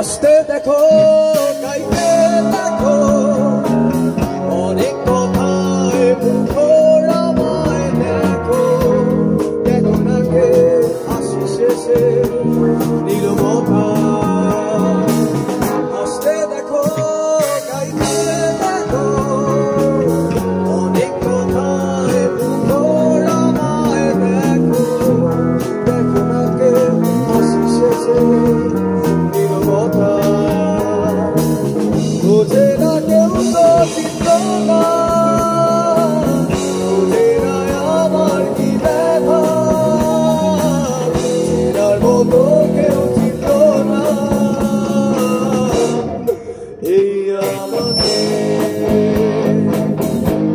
হাসতে দেখো গাইতে দেখো অনেক কথায় মুখর আমায় দেখো দেখো না কে হাসি শেষে নীরবতা হাসতে দেখো গাইতে দেখো অনেক কথায় মুখর আমায় দেখো দেখো না কে হাসি শেষে বোঝে না কেউ তো চিনল না বোঝে না আমার কি ব্যথা চেনার মতো কেউ চিনল না এই আমাকে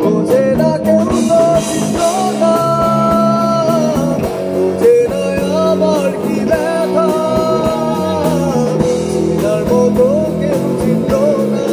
বোঝে না কেউ তো চিনল না বোঝে না আমার কি ব্যথা চেনার মতো কেউ চিনল না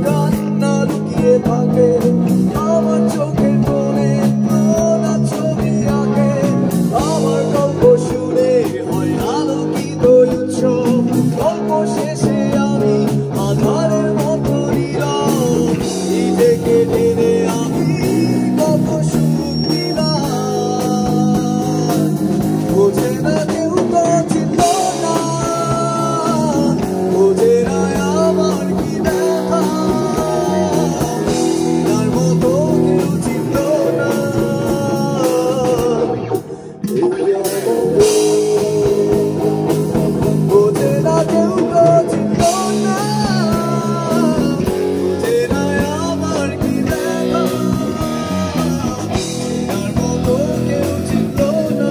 কান্না লুকিয়ে থাকে আমার চোখের কোণে তোলা ছবি আঁকে আমার গল্প শুনে হয় আলোকিত উৎসব গল্প শেষে আমি আধারের মতো নীরব নিজেকে টেনে আমি কত সুখ দিলাম বোঝে না কেউ তো চিনল না বোঝে না আমার কি ব্যথা চেনার মতো কেউ চিনল না বোঝে না কেউ তো চিনল না বোঝে না আমার কি ব্যথা চেনার মতো কেউ চিনল না